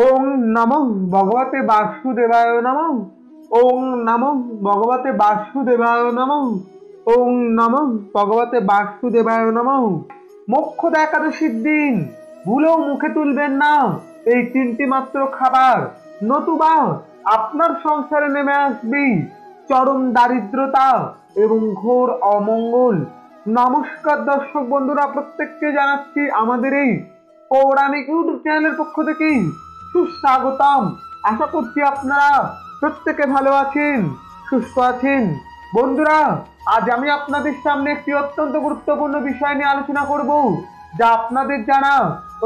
ওং নমঃ ভগবতে বাসুদেবায় নমঃ। ওং নমঃ ভগবতে বাসুদেবায় নমঃ। ওং নমঃ ভগবতে বাসুদেবায় নমঃ। মোক্ষদা একাদশীর দিন ভুলেও মুখে তুলবেন না এই তিনটি মাত্র খাবার, নতুবা আপনার সংসারে নেমে আসবে চরম দারিদ্রতা এবং ঘোর অমঙ্গল। নমস্কার দর্শক বন্ধুরা, প্রত্যেককে জানাচ্ছি আমাদের এই পৌরাণিক ইউটিউব চ্যানেলের পক্ষ থেকে সুস্বাগতম। আশা করছি আপনারা প্রত্যেকে ভালো আছেন, সুস্থ আছেন। বন্ধুরা, আজ আমি আপনাদের সামনে একটি অত্যন্ত গুরুত্বপূর্ণ বিষয় নিয়ে আলোচনা করব, যা আপনাদের জানা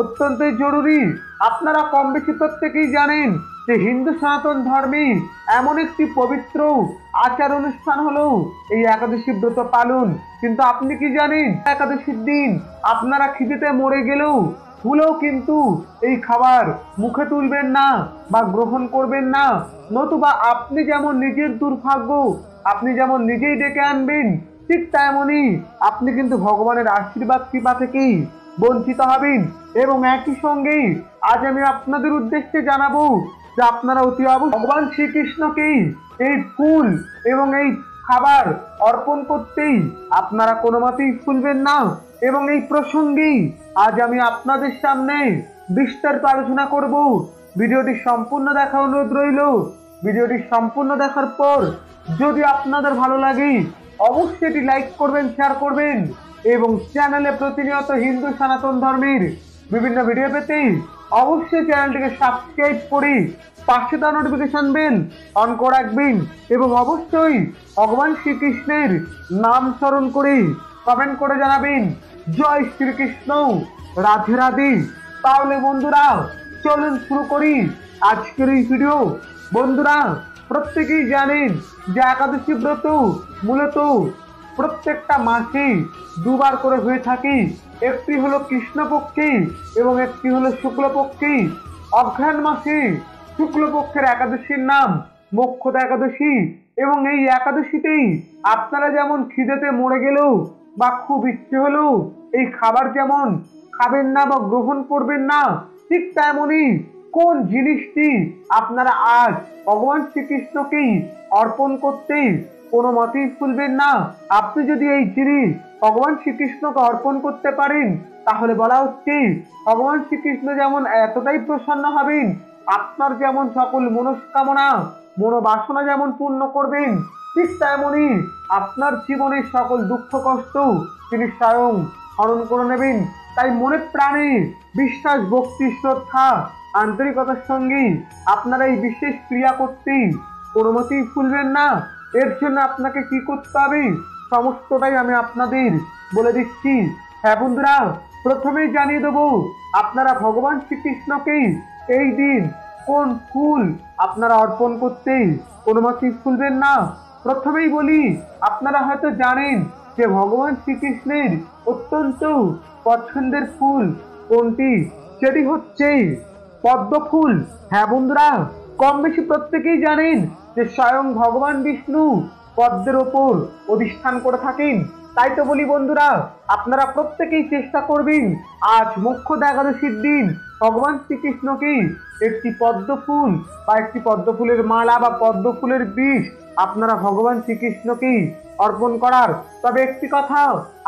অত্যন্তই জরুরি। আপনারা কম বেশি প্রত্যেকেই জানেন যে হিন্দু সনাতন ধর্মে এমন একটি পবিত্র আচার অনুষ্ঠান হলো এই একাদশী ব্রত পালন। কিন্তু আপনি কি জানেন, একাদশীর দিন আপনারা খিদেতে মরে গেলেও ভুলেও কিন্তু এই খাবার মুখে তুলবেন না বা গ্রহণ করবেন না, নতুবা আপনি যেমন নিজের দুর্ভাগ্য আপনি যেমন নিজেই ডেকে আনবেন, ঠিক তেমনই আপনি কিন্তু ভগবানের আশীর্বাদ কৃপা থেকেই বঞ্চিত হবেন। এবং একই সঙ্গে আজ আমি আপনাদের উদ্দেশ্যে জানাবো যে আপনারা অতি অবশ্যই ভগবান শ্রীকৃষ্ণকেই এই ফুল এবং এই খাবার অর্পণ করতেই আপনারা কোনো মতেই ভুলবেন না। এবং এই প্রসঙ্গেই আজ আমি আপনাদের সামনে বিস্তারিত আলোচনা করব। ভিডিওটি সম্পূর্ণ দেখার অনুরোধ রইল। ভিডিওটি সম্পূর্ণ দেখার পর যদি আপনাদের ভালো লাগে অবশ্যই এটি লাইক করবেন, শেয়ার করবেন এবং চ্যানেলে প্রতিনিয়ত হিন্দু সনাতন ধর্মের বিভিন্ন ভিডিও পেতে অবশ্যই চ্যানেলটিকে সাবস্ক্রাইব করে পাশে থাকা নোটিফিকেশন বেল অন করে রাখবেন এবং অবশ্যই ভগবান শ্রীকৃষ্ণের নাম স্মরণ করে কমেন্ট করে জানাবেন জয় শ্রীকৃষ্ণ, রাধে রাধে। তাহলে বন্ধুরা চলুন শুরু করি আজকের এই ভিডিও। বন্ধুরা, প্রত্যেকেই জানেন যে একাদশী ব্রত মূলত প্রত্যেকটা মাসে দুবার করে হয়ে থাকে। একটি হলো কৃষ্ণপক্ষে এবং একটি হলো শুক্লপক্ষে। অঘ্রাণ মাসে শুক্লপক্ষের একাদশীর নাম মোক্ষদা একাদশী। এবং এই একাদশীতেই আপনারা যেমন খিদেতে মরে গেলেও বা খুব ইচ্ছে হলেও এই খাবার যেমন খাবেন না বা গ্রহণ করবেন না, ঠিক তেমনই কোন জিনিসটি আপনারা আজ ভগবান শ্রীকৃষ্ণকেই অর্পণ করতে কোনো মতেই ভুলবেন না। আপনি যদি এই জিনিস ভগবান শ্রীকৃষ্ণকে অর্পণ করতে পারেন, তাহলে বলা হচ্ছে ভগবান শ্রীকৃষ্ণ যেমন এতটাই প্রসন্ন হবেন, আপনার যেমন সকল মনস্কামনা মনোবাসনা যেমন পূর্ণ করবেন, ঠিক তেমনই আপনার জীবনের সকল দুঃখ কষ্ট তিনি স্বয়ং হরণ করে নেবেন। তাই মনে প্রাণে বিশ্বাস, ভক্তি, শ্রদ্ধা, আন্তরিকতার সঙ্গে আপনারা এই বিশেষ ক্রিয়া করতেই কোনো মতেই ভুলবেন না। এর জন্য আপনাকে কি করতে হবে সমস্তটাই আমি আপনাদের বলে দিচ্ছি। হ্যাঁ বন্ধুরা, প্রথমেই জানিয়ে দেবো আপনারা ভগবান শ্রীকৃষ্ণকেই এই দিন কোন ফুল আপনারা অর্পণ করতে কোনো মতেই ভুলবেন না। প্রথমেই বলি, আপনারা হয়তো জানেন যে ভগবান শ্রীকৃষ্ণের অত্যন্ত পছন্দের ফুল কোনটি, সেটি হচ্ছে পদ্ম ফুল। হ্যাঁ বন্ধুরা, কম বেশি প্রত্যেকেই জানেন যে স্বয়ং ভগবান বিষ্ণু পদ্মের ওপর অধিষ্ঠান করে থাকেন। তাই তো বলি বন্ধুরা, আপনারা প্রত্যেকেই চেষ্টা করবেন আজ মোক্ষদা একাদশীর দিন ভগবান শ্রীকৃষ্ণকে একটি পদ্ম ফুল বা একটি পদ্ম ফুলের মালা বা পদ্ম ফুলের বীজ আপনারা ভগবান শ্রীকৃষ্ণকে অর্পণ করার। তবে একটি কথা,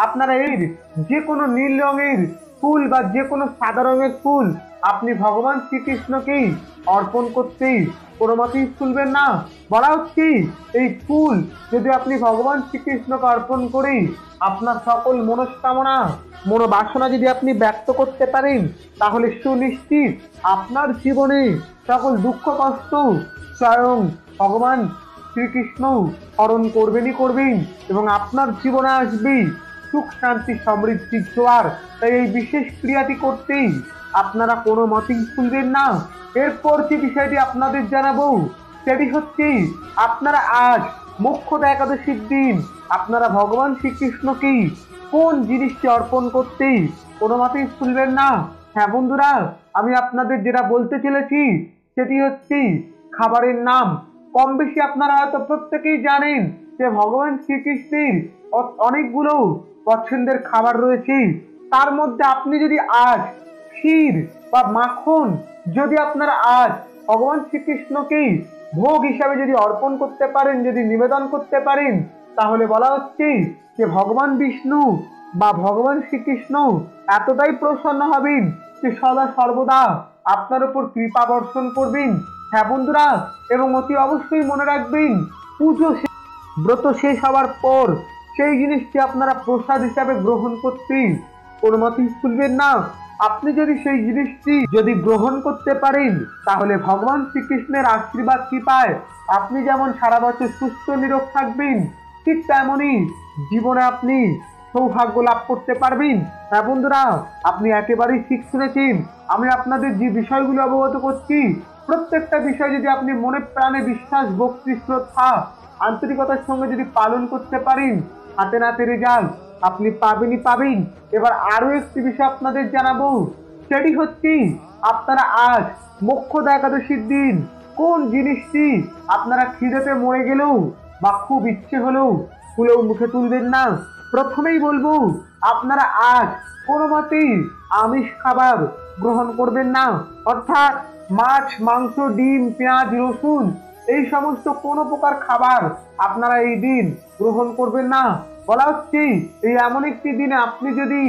আপনারা এর যে কোনো নীল রঙের ফুল বা যে কোনো সাদা রঙের ফুল আপনি ভগবান শ্রীকৃষ্ণকেই অর্পণ করতেই কোনো মতেই ভুলবেন না। বলা হচ্ছে এই ফুল যদি আপনি ভগবান শ্রীকৃষ্ণকে অর্পণ করে আপনার সকল মনস্কামনা মনোবাসনা যদি আপনি ব্যক্ত করতে পারেন, তাহলে সুনিশ্চিত আপনার জীবনে সকল দুঃখ কষ্ট স্বয়ং ভগবান শ্রীকৃষ্ণ হরণ করবেনই করবেন এবং আপনার জীবনে আসবে সুখ, শান্তি, সমৃদ্ধির জোয়ার। তাই এই বিশেষ ক্রিয়াটি করতেই আপনারা কোনো মতেই ভুলবেন না। এরপর যে বিষয়টি আপনাদের জানাবো সেটি হচ্ছে আপনারা আজ মোক্ষদা একাদশীর দিন আপনারা ভগবান শ্রীকৃষ্ণকেই কোন জিনিসটি অর্পণ করতেই কোনো মতেই ভুলবেন না। হ্যাঁ বন্ধুরা, আমি আপনাদের যেটা বলতে চলেছি সেটি হচ্ছে খাবারের নাম। কম বেশি আপনারা হয়তো প্রত্যেকেই জানেন যে ভগবান শ্রীকৃষ্ণের অনেকগুলো পছন্দের খাবার রয়েছে। তার মধ্যে আপনি যদি আজ ক্ষীর বা মাখন যদি আপনারা আজ ভগবান শ্রীকৃষ্ণকে ভোগ হিসাবে যদি অর্পণ করতে পারেন, যদি নিবেদন করতে পারেন, তাহলে বলা হচ্ছে যে ভগবান বিষ্ণু বা ভগবান শ্রীকৃষ্ণ এতটাই প্রসন্ন হবেন যে সদা সর্বদা আপনার উপর কৃপা বর্ষণ করবেন। হ্যাঁ বন্ধুরা, এবং অতি অবশ্যই মনে রাখবেন, ব্রত শেষ হওয়ার পর সেই জিনিসটি আপনারা প্রসাদ হিসাবে গ্রহণ করতে কোনো মতেই ভুলবেন না। আপনি যদি সেই জিনিসটি যদি গ্রহণ করতে পারেন, তাহলে ভগবান শ্রীকৃষ্ণের আশীর্বাদ কৃপায় আপনি যেমন সারা বছর সুস্থ নিরোগ থাকবেন, ঠিক তেমনই জীবনে আপনি সৌভাগ্য লাভ করতে পারবেন। হ্যাঁ বন্ধুরা, আপনি একেবারেই ঠিক শুনেছেন। আমি আপনাদের যে বিষয়গুলো অবগত করছি, প্রত্যেকটা বিষয় যদি আপনি মনে প্রাণে বিশ্বাস, ভক্তি, শ্রদ্ধা, আন্তরিকতার সঙ্গে যদি পালন করতে পারেন, হাতে নাতে রেজাল্ট আপনি পাবেনই পাবেন। এবার আরো একটি বিষয় আপনাদের জানাবো, সেটি হচ্ছে আপনারা আজ মোক্ষদা একাদশীর দিন কোন জিনিসটি আপনারা খিদেতে মরে গেলেও বা খুব ইচ্ছে হলেও মুখে তুলবেন না। প্রথমেই বলবো, আপনারা আজ কোনো মতেই আমিষ খাবার গ্রহণ করবেন না, অর্থাৎ মাছ, মাংস, ডিম, পেঁয়াজ, রসুন এই সমস্ত কোনো প্রকার খাবার আপনারা এই দিন গ্রহণ করবেন না। বলা হচ্ছে এই এমন একটি দিনে আপনি যদি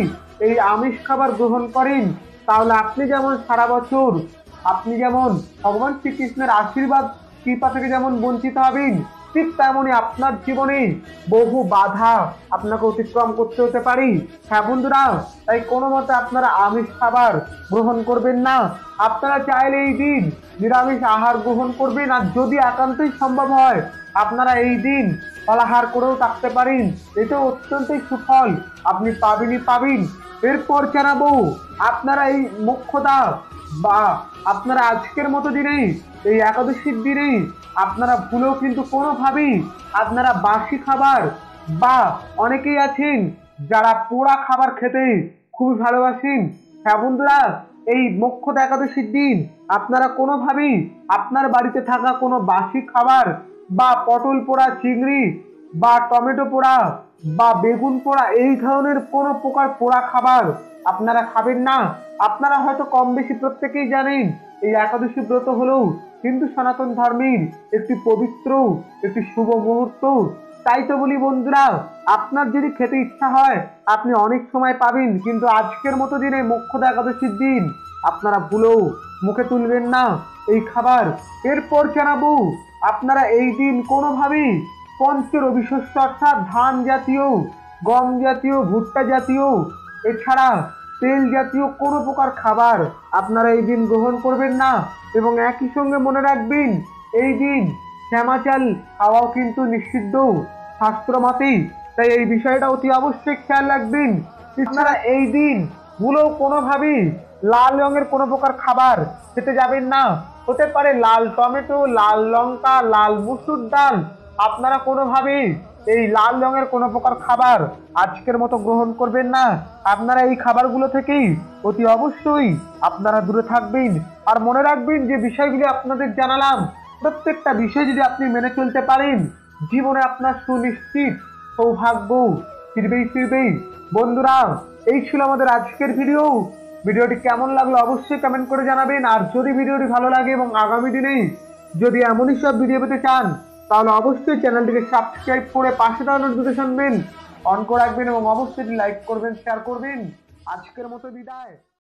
এই আমিষ খাবার গ্রহণ করেন, তাহলে আপনি যেমন সারা বছর আপনি যেমন ভগবান শ্রীকৃষ্ণের আশীর্বাদ কৃপা থেকে যেমন বঞ্চিত হবেন, ঠিক তেমনই আপনার জীবনে বহু বাধা আপনাকে অতিক্রম করতে হতে পারে। হ্যাঁ বন্ধুরা, তাই কোনো মতে আপনারা আমিষ খাবার গ্রহণ করবেন না। আপনারা চাইলে এই দিন নিরামিষ আহার গ্রহণ করবেন, আর যদি একান্তই সম্ভব হয় আপনারা এই দিন ফলাহার করেও থাকতে পারেন, এতে অত্যন্তই সুফল আপনি পাবেনই পাবেন। এরপর জানাবো, আপনারা এই মোক্ষদা বা আপনারা আজকের মতো দিনে এই একাদশীর দিনে আপনারা ভুলেও কিন্তু কোনোভাবেই আপনারা বাসি খাবার বা অনেকেই আছেন যারা পোড়া খাবার খেতে খুবই ভালোবাসেন। হ্যাঁ বন্ধুরা, এই মোক্ষদা একাদশীর দিন আপনারা কোনোভাবেই আপনার বাড়িতে থাকা কোনো বাসি খাবার বা পটল পোড়া, চিংড়ি বা টমেটো পোড়া বা বেগুন পোড়া এই ধরনের কোনো প্রকার পোড়া খাবার আপনারা খাবেন না। আপনারা হয়তো কম বেশি প্রত্যেকেই জানেন, এই একাদশী ব্রত হলো হিন্দু সনাতন ধর্মের একটি পবিত্র একটি শুভ মুহূর্ত। তাই তো বলি বন্ধুরা, আপনার যদি খেতে ইচ্ছা হয় আপনি অনেক সময় পাবেন, কিন্তু আজকের মতো দিনে মোক্ষদা একাদশীর দিন আপনারা ভুলেও মুখে তুলবেন না এই খাবার। এরপর জানাবো, আপনারা এই দিন কোনোভাবেই পঞ্চরবি শস্য অর্থাৎ ধান জাতীয়, গম জাতীয়, ভুট্টা জাতীয়, এছাড়া তেল জাতীয় কোনো প্রকার খাবার আপনারা এই দিন গ্রহণ করবেন না। এবং একই সঙ্গে মনে রাখবেন, এই দিন শ্যামা চাল খাওয়াও কিন্তু নিষিদ্ধ শাস্ত্র মতেই, তাই এই বিষয়টা অতি অবশ্যই খেয়াল রাখবেন। আপনারা এই দিন ভুলেও কোনোভাবেই লাল রঙের কোনো প্রকার খাবার খেতে যাবেন না। হতে পারে লাল টমেটো, লাল লঙ্কা, লাল মুসুর ডাল, আপনারা কোনোভাবেই এই লাল রঙের কোনো প্রকার খাবার আজকের মতো গ্রহণ করবেন না। আপনারা এই খাবারগুলো থেকেই অতি অবশ্যই আপনারা দূরে থাকবেন। আর মনে রাখবেন, যে বিষয়গুলি আপনাদের জানালাম প্রত্যেকটা বিষয় যদি আপনি মেনে চলতে পারেন, জীবনে আপনার সুনিশ্চিত সৌভাগ্য ফিরবেই। বন্ধুরা, এই ছিল আমাদের আজকের ভিডিওটি কেমন লাগলো অবশ্যই কমেন্ট করে জানাবেন। আর যদি ভিডিওটি ভালো লাগে এবং আগামী দিনে যদি এমনই সব ভিডিও পেতে চান, তাহলে অবশ্যই চ্যানেলটিকে সাবস্ক্রাইব করে পাশে থাকা নোটিফিকেশন বেল অন করে রাখবেন এবং অবশ্যই লাইক করবেন, শেয়ার করবেন। আজকের মতো বিদায়।